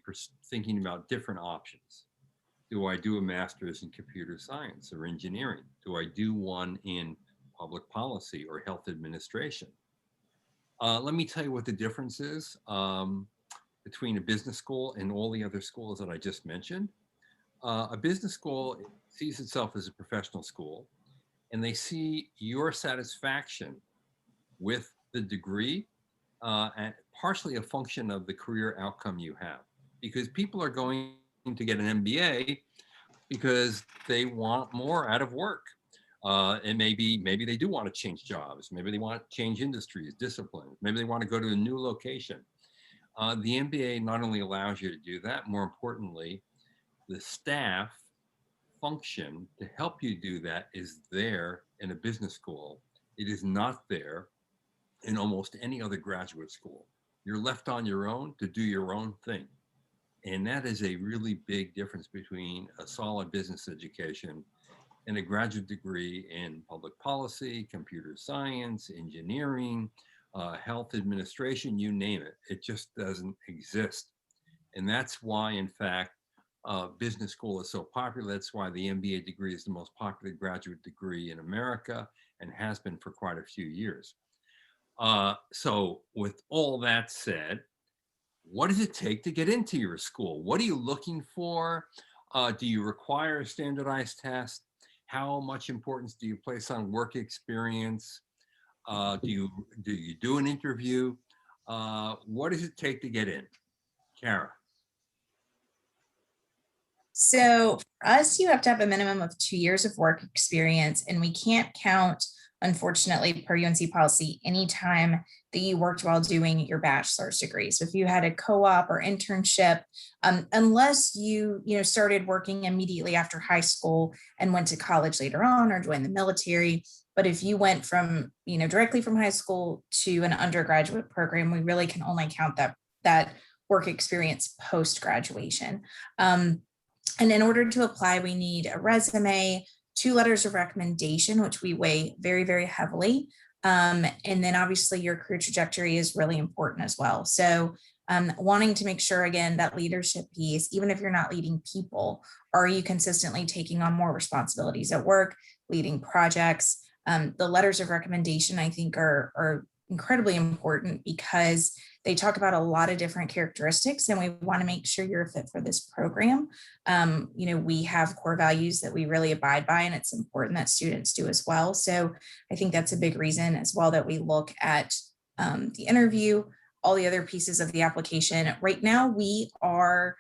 thinking about different options. Do I do a master's in computer science or engineering? Do I do one in public policy or health administration? Let me tell you what the difference is between a business school and all the other schools that I just mentioned. A business school sees itself as a professional school, and they see your satisfaction with the degree and partially a function of the career outcome you have. Because people are going to get an MBA because they want more out of work. And maybe they do want to change jobs. Maybe they want to change industries, disciplines. Maybe they want to go to a new location. The MBA not only allows you to do that, more importantly, the staff function to help you do that is there in a business school. It is not there in almost any other graduate school. You're left on your own to do your own thing. And that is a really big difference between a solid business education and a graduate degree in public policy, computer science, engineering, health administration, you name it. It just doesn't exist. And that's why, in fact, business school is so popular. That's why the MBA degree is the most popular graduate degree in America and has been for quite a few years. So with all that said, what does it take to get into your school? What are you looking for? Do you require a standardized test? How much importance do you place on work experience? Do you do an interview? What does it take to get in? Kara. So for us, you have to have a minimum of 2 years of work experience, and we can't count, unfortunately, per UNC policy, any time that you worked while doing your bachelor's degree. So if you had a co-op or internship, unless you started working immediately after high school and went to college later on or joined the military. But if you went from, directly from high school to an undergraduate program, we really can only count that work experience post-graduation. And in order to apply, we need a resume, 2 letters of recommendation, which we weigh very, very heavily. And then obviously your career trajectory is really important as well. So wanting to make sure, again, that leadership piece, even if you're not leading people, are you consistently taking on more responsibilities at work, leading projects? The letters of recommendation, I think, are incredibly important because they talk about a lot of different characteristics, and we want to make sure you're a fit for this program. We have core values that we really abide by, and it's important that students do as well. So I think that's a big reason as well that we look at the interview, all the other pieces of the application. Right now, we are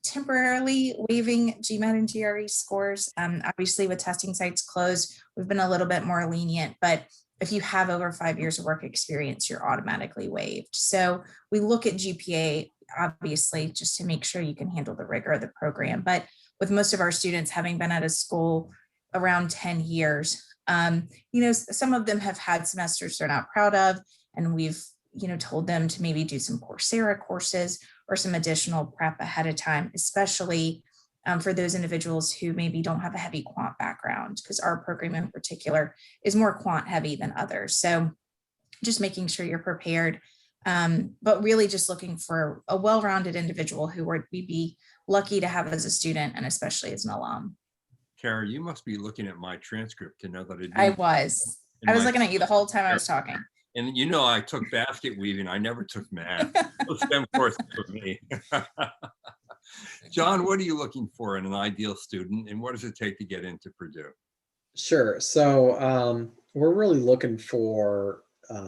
temporarily waiving GMAT and GRE scores. Obviously, with testing sites closed, we've been a little bit more lenient, but if you have over 5 years of work experience, you're automatically waived. So we look at GPA, obviously, just to make sure you can handle the rigor of the program. But with most of our students having been at a school around 10 years, some of them have had semesters they're not proud of, and we've told them to maybe do some Coursera courses or some additional prep ahead of time, especially for those individuals who maybe don't have a heavy quant background, because our program in particular is more quant heavy than others. So just making sure you're prepared, but really just looking for a well-rounded individual who we'd be lucky to have as a student and especially as an alum. Kara, you must be looking at my transcript to know that I was looking at you the whole time I was talking. And I took basket weaving. I never took math. Those STEM courses for me. John, what are you looking for in an ideal student, and what does it take to get into Purdue? Sure. So we're really looking for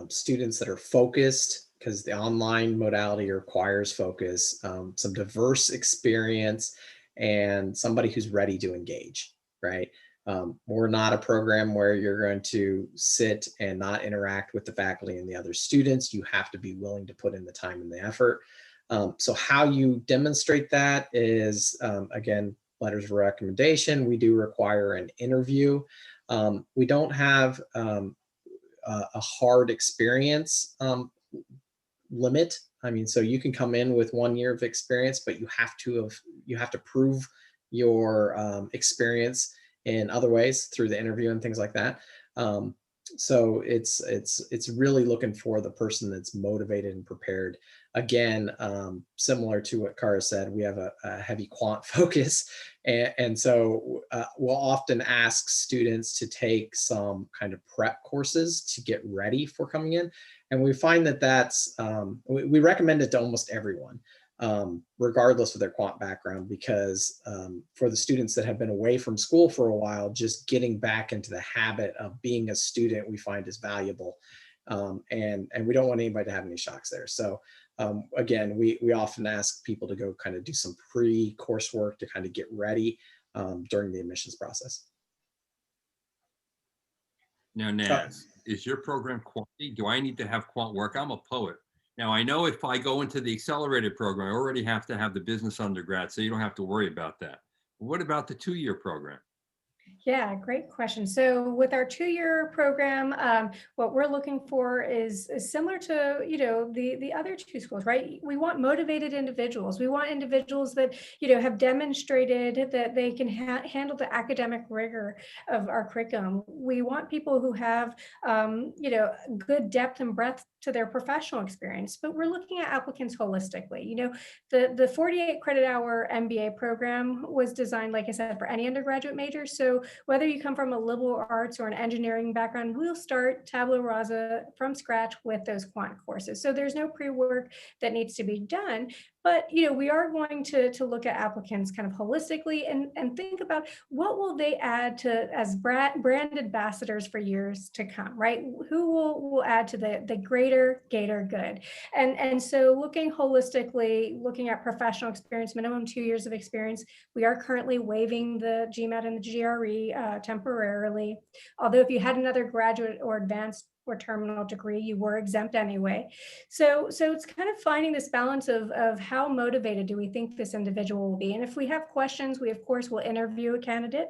students that are focused, because the online modality requires focus, some diverse experience, and somebody who's ready to engage, right? We're not a program where you're going to sit and not interact with the faculty and the other students. You have to be willing to put in the time and the effort. So how you demonstrate that is, again, letters of recommendation. We do require an interview. We don't have a hard experience limit. I mean, so you can come in with 1 year of experience, but you have to prove your experience in other ways through the interview and things like that. So it's really looking for the person that's motivated and prepared. Again, similar to what Kara said, we have a heavy quant focus. And so we'll often ask students to take some kind of prep courses to get ready for coming in. And we find that we recommend it to almost everyone, regardless of their quant background, because for the students that have been away from school for a while, just getting back into the habit of being a student we find is valuable. And we don't want anybody to have any shocks there. So again, we often ask people to go kind of do some pre-coursework to kind of get ready during the admissions process. Now, Naz, is your program quantity? Do I need to have quant work? I'm a poet. Now, I know if I go into the accelerated program, I already have to have the business undergrad, so you don't have to worry about that. What about the 2-year program? Yeah, great question. So with our 2-year program, what we're looking for is similar to, the other 2 schools, right? We want motivated individuals. We want individuals that, have demonstrated that they can handle the academic rigor of our curriculum. We want people who have, good depth and breadth to their professional experience, but we're looking at applicants holistically. The 48 credit hour MBA program was designed, like I said, for any undergraduate major. So whether you come from a liberal arts or an engineering background, we'll start tabula rasa from scratch with those quant courses. So there's no pre-work that needs to be done. But we are going to look at applicants kind of holistically and think about what will they add to as brand ambassadors for years to come, right? Who will add to the greater Gator good? And so looking holistically, looking at professional experience, minimum 2 years of experience. We are currently waiving the GMAT and the GRE temporarily. Although if you had another graduate or advanced or terminal degree, you were exempt anyway. So it's kind of finding this balance of how motivated do we think this individual will be. And if we have questions, we of course will interview a candidate.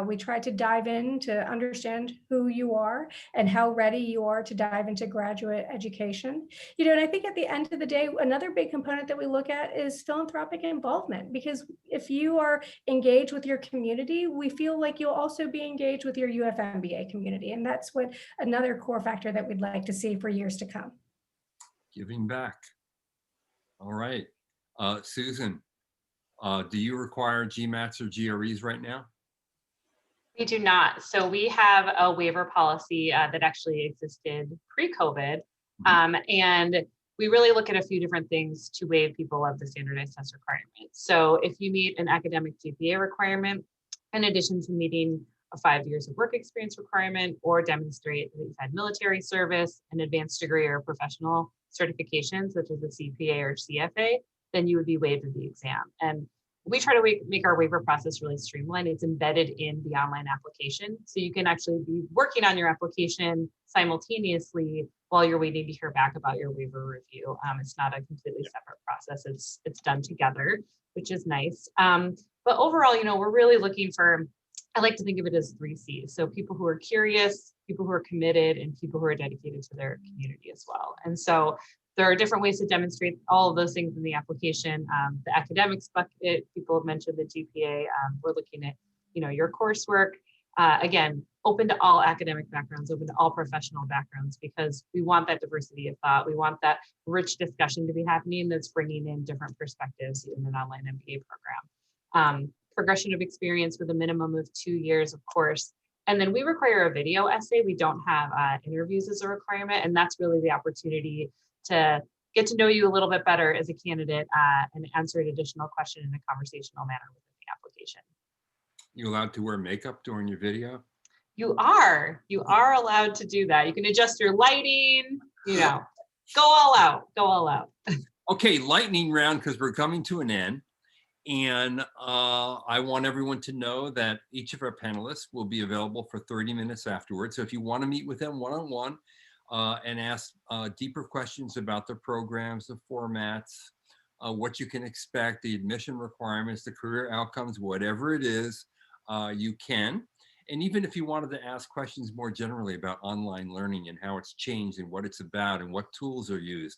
We try to dive in to understand who you are and how ready you are to dive into graduate education. And I think at the end of the day, another big component that we look at is philanthropic involvement, because if you are engaged with your community, we feel like you'll also be engaged with your UFMBA community. And that's what another core factor that we'd like to see for years to come. Giving back. All right. Susan, do you require GMATs or GREs right now? We do not. So we have a waiver policy that actually existed pre-COVID. And we really look at a few different things to waive people of the standardized test requirements. So if you meet an academic GPA requirement, in addition to meeting a 5 years of work experience requirement, or demonstrate that you've had military service, an advanced degree, or professional certification, such as a CPA or CFA, then you would be waived of the exam. And we try to make our waiver process really streamlined. It's embedded in the online application. So you can actually be working on your application simultaneously while you're waiting to hear back about your waiver review. It's not a completely separate process. It's done together, which is nice. But overall, we're really looking for, I like to think of it as 3 C's. So people who are curious, people who are committed, and people who are dedicated to their community as well. And so there are different ways to demonstrate all of those things in the application. The academics bucket, people have mentioned the GPA. We're looking at, your coursework. Again, open to all academic backgrounds, open to all professional backgrounds, because we want that diversity of thought. We want that rich discussion to be happening that's bringing in different perspectives in an online MBA program. Progression of experience with a minimum of 2 years, of course. And then we require a video essay. We don't have interviews as a requirement. And that's really the opportunity to get to know you a little bit better as a candidate and answer an additional question in a conversational manner within the application. You allowed to wear makeup during your video? You are allowed to do that. You can adjust your lighting, go all out. Okay, lightning round, because we're coming to an end. And I want everyone to know that each of our panelists will be available for 30 minutes afterwards. So if you want to meet with them one-on-one and ask deeper questions about the programs, the formats, what you can expect, the admission requirements, the career outcomes, whatever it is, you can. And even if you wanted to ask questions more generally about online learning and how it's changed and what it's about and what tools are used,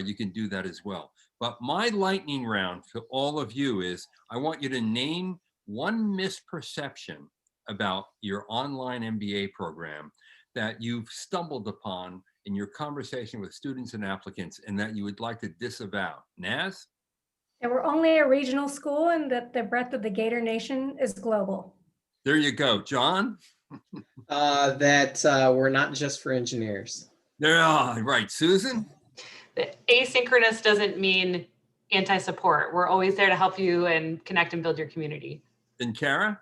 you can do that as well. But my lightning round for all of you is, I want you to name one misperception about your online MBA program that you've stumbled upon in your conversation with students and applicants and that you would like to disavow. Naz? Yeah, we're only a regional school and that the breadth of the Gator Nation is global. There you go. John? That we're not just for engineers. There are, right. Susan? Asynchronous doesn't mean anti-support. We're always there to help you and connect and build your community. And Kara?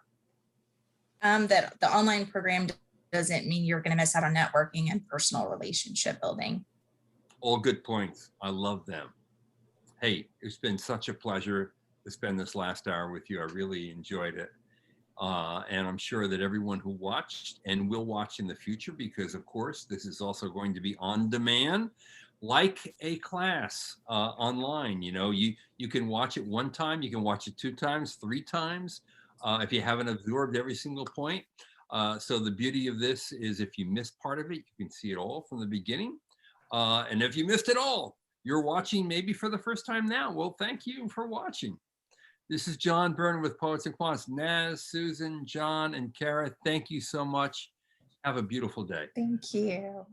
That the online program doesn't mean you're going to miss out on networking and personal relationship building. All good points. I love them. Hey, it's been such a pleasure to spend this last hour with you. I really enjoyed it. And I'm sure that everyone who watched and will watch in the future, because of course, this is also going to be on demand, like a class online. You can watch it one time, you can watch it 2 times, 3 times, if you haven't absorbed every single point. So the beauty of this is if you missed part of it, you can see it all from the beginning. And if you missed it all, you're watching maybe for the first time now. Well, thank you for watching. This is John Byrne with Poets and Quants. Naz, Susan, John, and Kara, thank you so much. Have a beautiful day. Thank you.